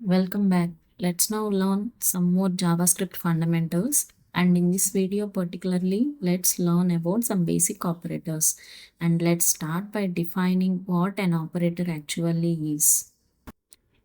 Welcome back. Let's now learn some more JavaScript fundamentals. And in this video particularly, let's learn about some basic operators. And let's start by defining what an operator actually is.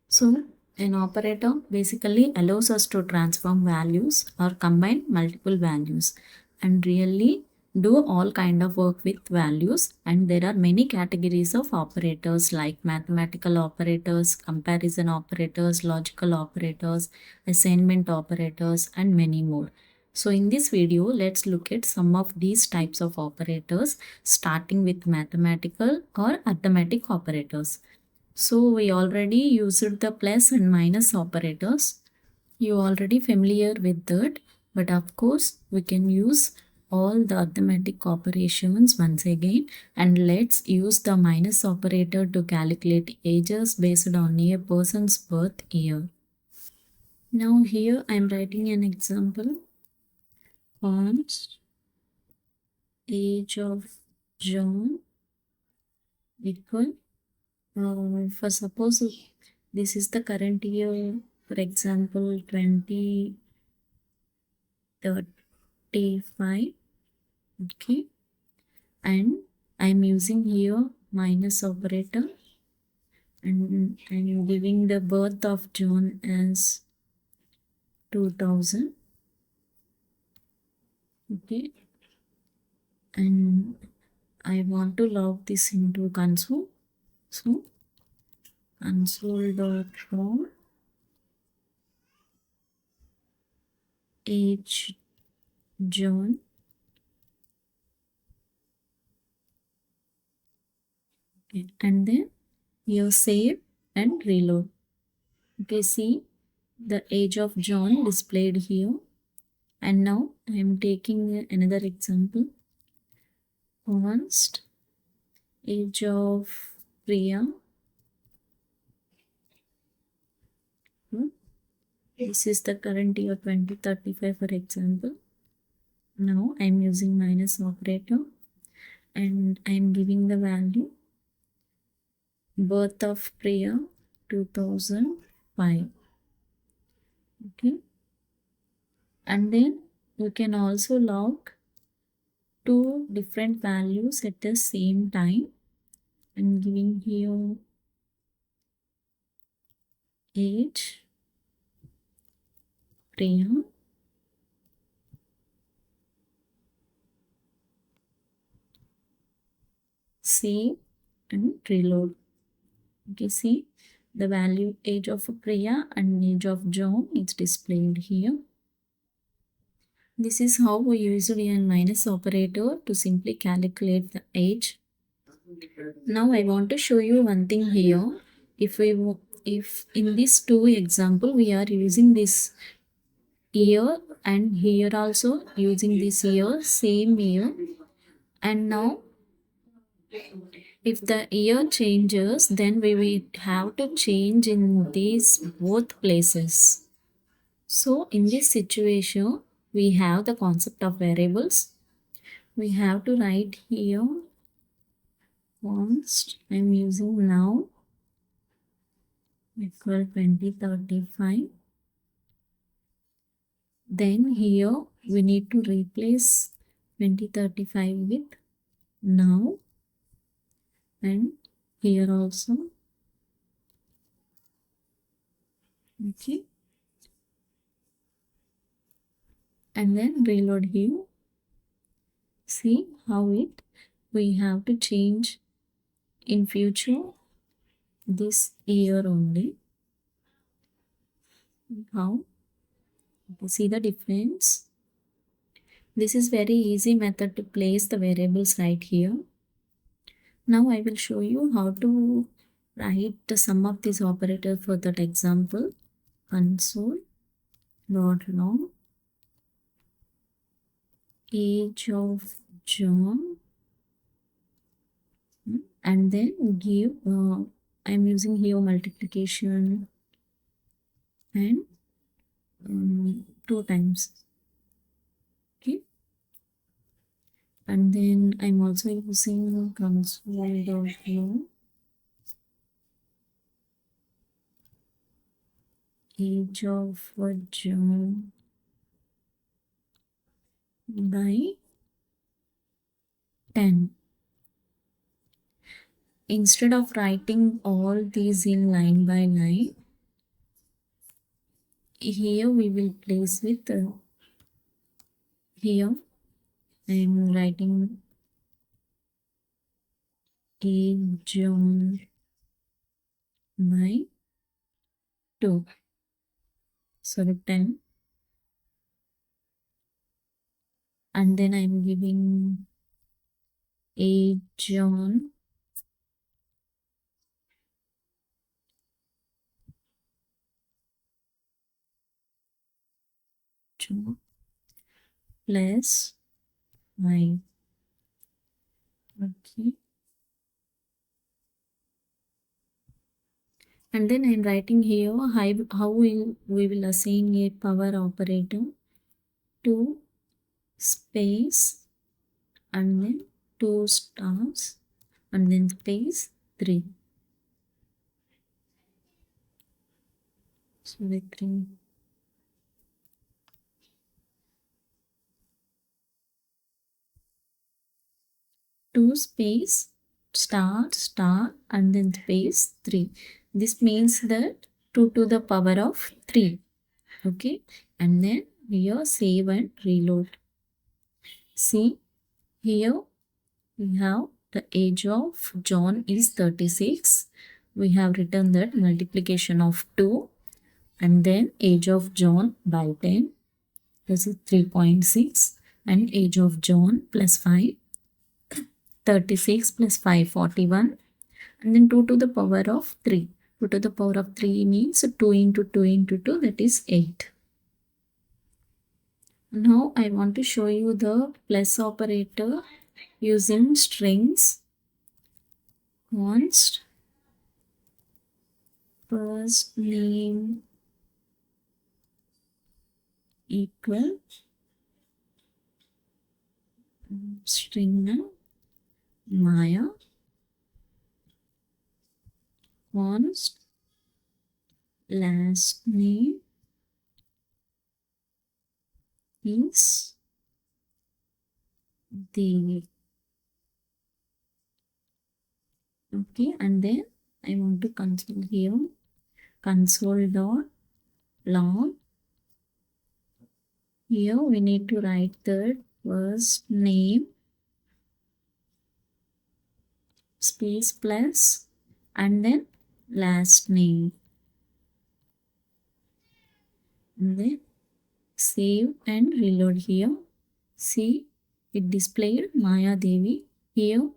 So, an operator basically allows us to transform values or combine multiple values and really do all kind of work with values. And there are many categories of operators like mathematical operators, comparison operators, logical operators, assignment operators, and many more. So in this video, let's look at some of these types of operators starting with mathematical or arithmetic operators. So we already used the plus and minus operators. You already familiar with that, but of course we can use all the arithmetic operations once again, and let's use the minus operator to calculate ages based on a person's birth year. Now here I am writing an example. Const age of John equal for suppose this is the current year, for example 2035, okay, and I'm using here minus operator and I'm giving the birth of John as 2000, okay, and I want to log this into console. So console.log age John, okay, and then you save and reload. Okay, see the age of John displayed here. And now I am taking another example. Const age of Priya. This is the current year 2035, for example. Now I am using minus operator and I am giving the value birth of Priya 2005. Okay, and then you can also log two different values at the same time. I'm giving here age Priya, save and reload. Okay, see the value age of Priya and age of John is displayed here. This is how we use a minus operator to simply calculate the age. Now I want to show you one thing here. If in this two example we are using this year and here also using this year, same year, and now if the year changes, then we will have to change in these both places. So in this situation, we have the concept of variables. We have to write here const, I'm using now equal 2035. Then here we need to replace 2035 with now, and here also, okay, and then reload here. See how we have to change in future this year only. How? See the difference? This is very easy method to place the variables right here. Now I will show you how to write the sum of these operators for that example. Console.log age of John, and then give I'm using here multiplication and 2 times, okay, and then I'm also using console.log age of John by 10. Instead of writing all these in line by line, here we will place with here I am writing age John by 2. Sorry, 10. And then I am giving age John plus 5. Okay. And then I'm writing here how we will assign a power operator to space and then 2 stars and then space 3. So the 3. 2 space star and then space 3. This means that 2 to the power of 3. Okay. And then here save and reload. See here we have the age of John is 36. We have written that multiplication of 2 and then age of John by 10. This is 3.6 and age of John plus 5. 36 plus 5, 41 and then 2 to the power of 3. 2 to the power of 3 means 2 into 2 into 2, that is 8. Now I want to show you the plus operator using strings. Const first name equal string name Maya const last name is the okay, and then I want to console here console.log. Here we need to write the first name space plus and then last name and then save and reload. Here see it displayed Maya Devi. Here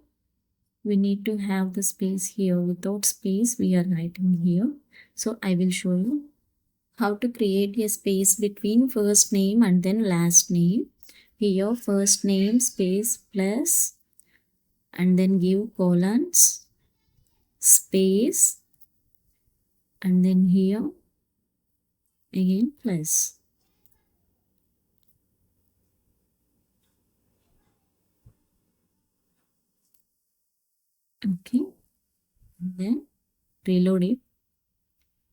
we need to have the space here. Without space we are writing here. So I will show you how to create a space between first name and then last name. Here first name space plus and then give colons space and then here again plus. Okay, and then reload it.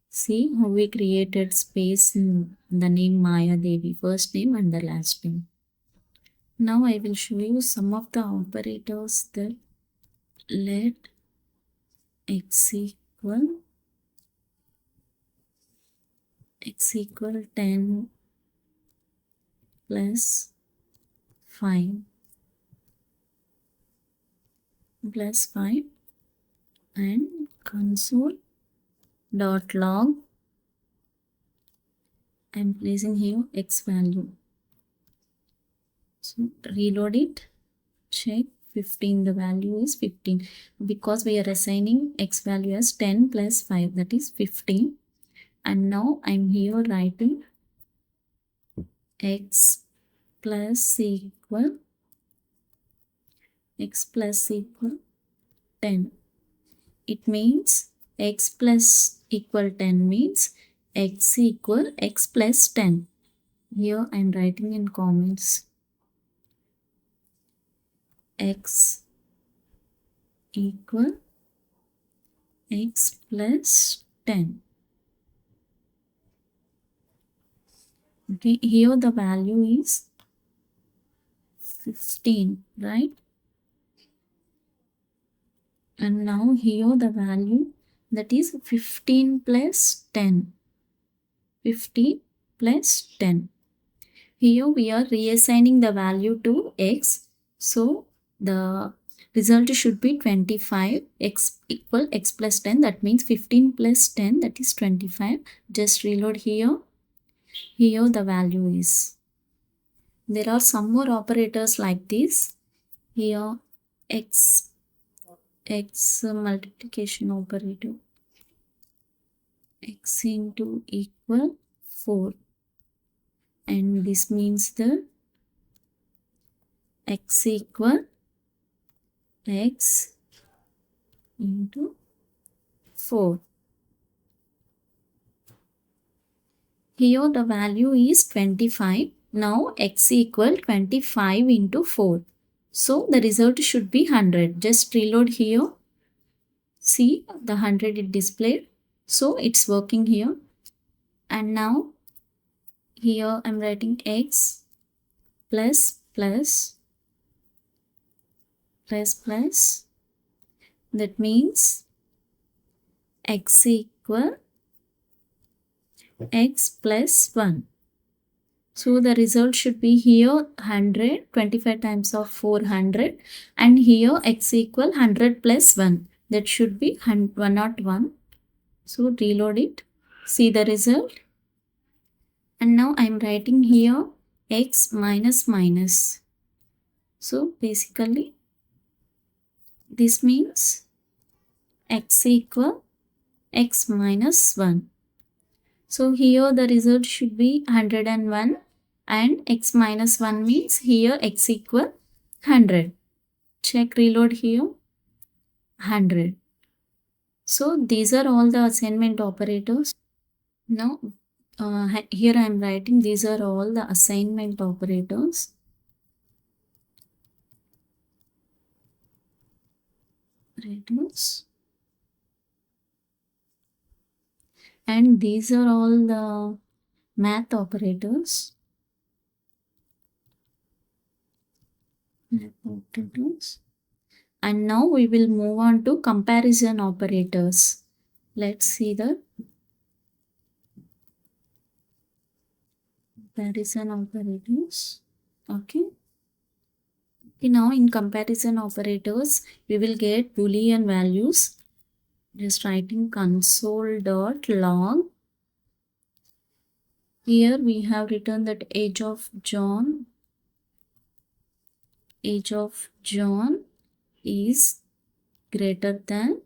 See how we created space in the name Maya Devi, first name and the last name. Now I will show you some of the operators that let x equal 10 plus 5 and console.log. I am placing here x value. So reload it, check 15, the value is 15 because we are assigning x value as 10 plus 5, that is 15. And now I'm here writing x plus equal 10. It means x plus equal 10 means x equal x plus 10. Here I'm writing in comments x equal x plus 10. Okay, here the value is 15, right? And now here the value, that is 15 plus 10. 15 plus 10. Here we are reassigning the value to x. So the result should be 25. X equal x plus 10. That means 15 plus 10, that is 25. Just reload here. Here the value is. There are some more operators like this. Here x multiplication operator, x into equal 4, and this means the x equal x into 4. Here the value is 25. Now x equal 25 into 4. So the result should be 100. Just reload here. See the 100 it displayed. So it's working here. And now here I'm writing x plus plus plus plus. That means x equal x plus 1. So the result should be here 100, 25 times of 400, and here x equal 100 plus 1. That should be 101. So reload it. See the result. And now I am writing here x minus minus. So basically this means x equal x minus 1. So here the result should be 101, and x minus 1 means here x equal 100. Check, reload here, 100. So these are all the assignment operators. Now here I am writing these are all the assignment operators. And these are all the math operators. And now we will move on to comparison operators. Let's see the comparison operators. Okay. Now in comparison operators, we will get Boolean values. Just writing console.log. Here we have written that age of John is greater than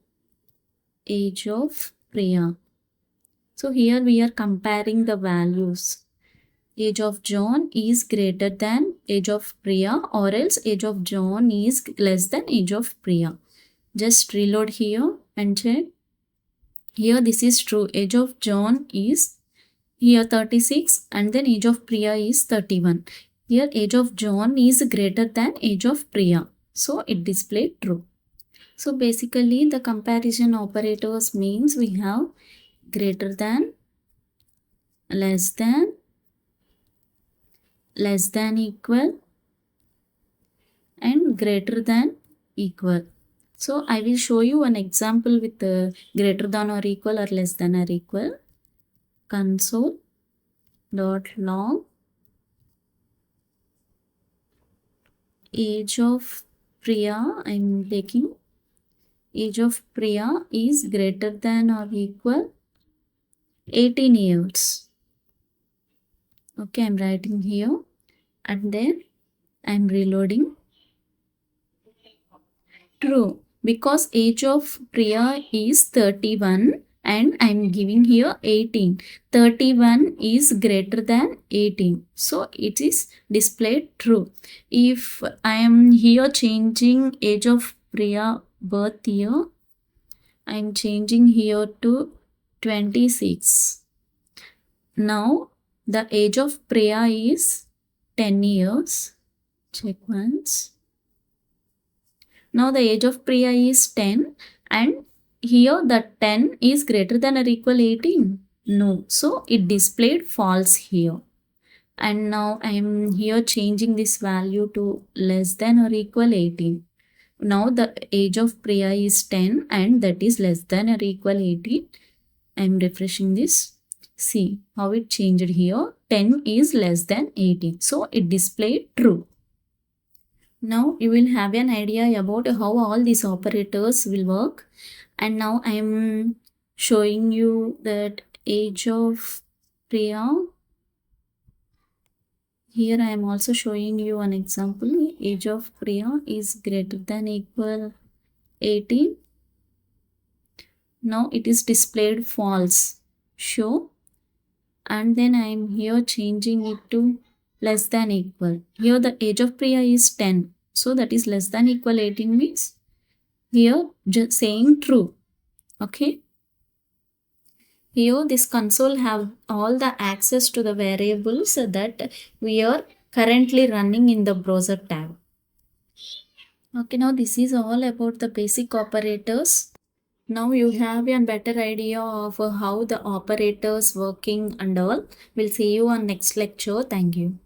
age of Priya. So here we are comparing the values. Age of John is greater than age of Priya, or else age of John is less than age of Priya. Just reload here and check. Here this is true. Age of John is here 36, and then age of Priya is 31. Here age of John is greater than age of Priya. So it displayed true. So basically the comparison operators means we have greater than, less than equal, and greater than equal. So I will show you an example with greater than or equal or less than or equal. Console.log age of Priya, I am taking age of Priya is greater than or equal 18 years. Okay, I am writing here, and then I am reloading. True, because age of Priya is 31 and I am giving here 18. 31 is greater than 18. So it is displayed true. If I am here changing age of Priya birth year, I am changing here to 26. Now the age of Priya is 10 years. Check once. Now the age of Priya is 10, and here the 10 is greater than or equal 18. No, so it displayed false here. And now I am here changing this value to less than or equal 18. Now the age of Priya is 10 and that is less than or equal 18. I am refreshing this. See how it changed here. 10 is less than 18. So it displayed true. Now you will have an idea about how all these operators will work. And now I am showing you that age of Priya. Here I am also showing you an example. Age of Priya is greater than equal 18. Now it is displayed false. Show. And then I am here changing it to less than equal. Here the age of Priya is 10. So that is less than equal 18 means here just saying true. Okay. Here this console have all the access to the variables that we are currently running in the browser tab. Okay, now this is all about the basic operators. Now you have a better idea of how the operators working and all. We'll see you on next lecture. Thank you.